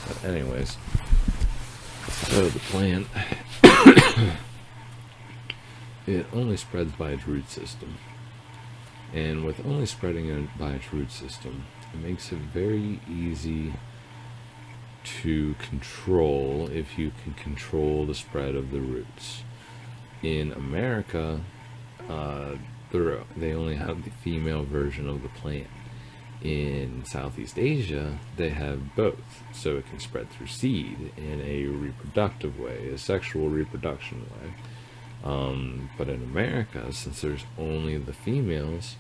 But anyways, so the plant, it only spreads by its root system. And with only spreading it by its root system, it makes it very easy to control if you can control the spread of the roots. In America, they only have the female version of the plant. In Southeast Asia, they have both, so it can spread through seed in a reproductive way, a sexual reproduction way. But in America, since there's only the females,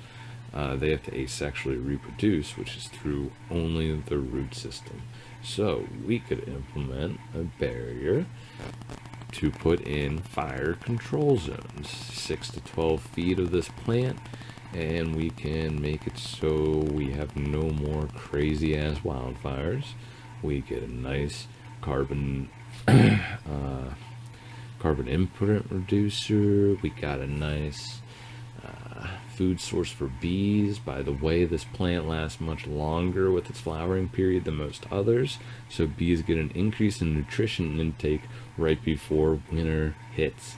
they have to asexually reproduce, which is through only the root system. So we could implement a barrier to put in fire control zones, 6 to 12 feet of this plant, and we can make it so we have no more crazy ass wildfires. We get a nice carbon carbon imprint reducer. We got a nice food source for bees. By the way, this plant lasts much longer with its flowering period than most others, so bees get an increase in nutrition intake right before winter hits.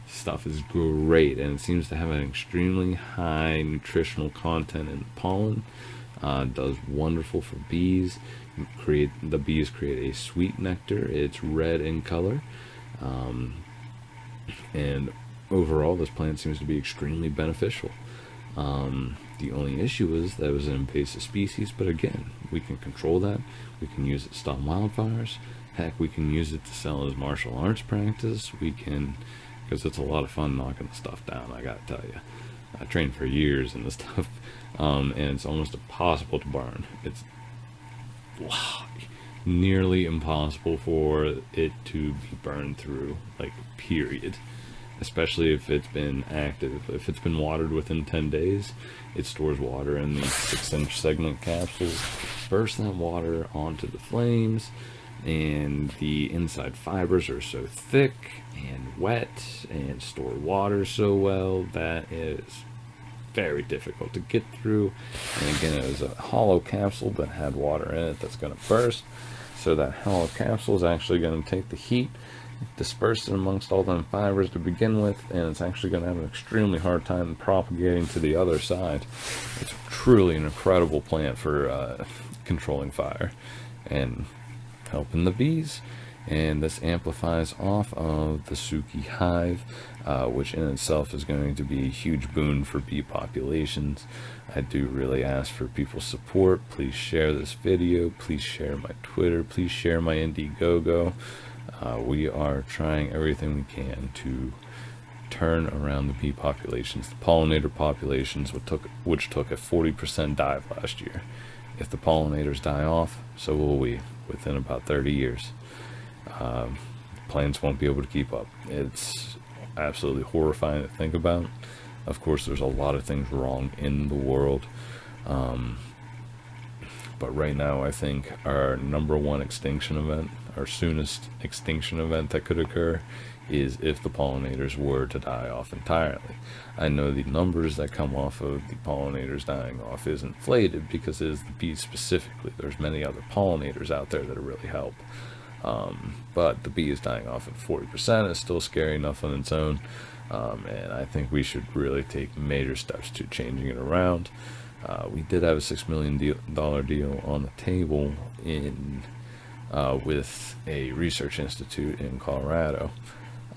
Stuff is great, and it seems to have an extremely high nutritional content in pollen. Does wonderful for bees. The bees create a sweet nectar. It's red in color, and overall this plant seems to be extremely beneficial. The only issue is that it was an invasive species, but again, we can control that. We can use it to stop wildfires. Heck, we can use it to sell as martial arts practice. We can, because it's a lot of fun knocking the stuff down, I gotta tell you. I trained for years in this stuff, and it's almost impossible to burn. It's nearly impossible for it to be burned through, like, period. Especially if it's been active. If it's been watered within 10 days, it stores water in these 6-inch segment capsules, bursts that water onto the flames, and the inside fibers are so thick and wet and store water so well that it is very difficult to get through. And again, it was a hollow capsule that had water in it that's going to burst, so that hollow capsule is actually going to take the heat, disperse it amongst all them fibers to begin with, and it's actually going to have an extremely hard time propagating to the other side. It's truly an incredible plant for controlling fire and helping the bees. And this amplifies off of the Suki Hive, which in itself is going to be a huge boon for bee populations. I do really ask for people's support. Please share this video. Please share my Twitter. Please share my Indiegogo. We are trying everything we can to turn around the bee populations, the pollinator populations, which took a 40% dive last year. If the pollinators die off, so will we within about 30 years. Plants won't be able to keep up. It's absolutely horrifying to think about. Of course, there's a lot of things wrong in the world. But right now, I think our #1 extinction event, our soonest extinction event that could occur, is if the pollinators were to die off entirely. I know the numbers that come off of the pollinators dying off is inflated because it is the bees specifically. There's many other pollinators out there that really help. But the bee is dying off at 40% is still scary enough on its own. And I think we should really take major steps to changing it around. We did have a $6 million deal on the table with a research institute in Colorado.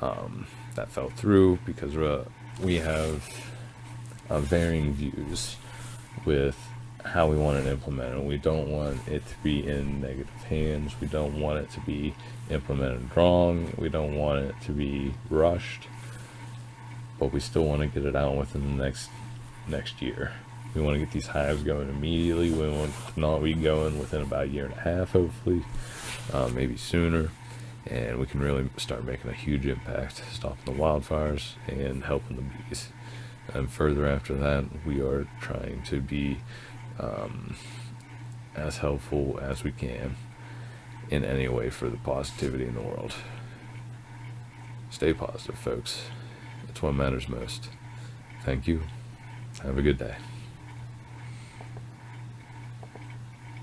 That fell through because we have varying views with how we want it implemented. We don't want it to be in negative hands. We don't want it to be implemented wrong. We don't want it to be rushed. But we still want to get it out within the next year. We want to get these hives going immediately. We want knotweed going within about a year and a half, hopefully, maybe sooner. And we can really start making a huge impact, stopping the wildfires and helping the bees. And further after that, we are trying to be as helpful as we can in any way for the positivity in the world. Stay positive, folks. It's what matters most. Thank you. Have a good day.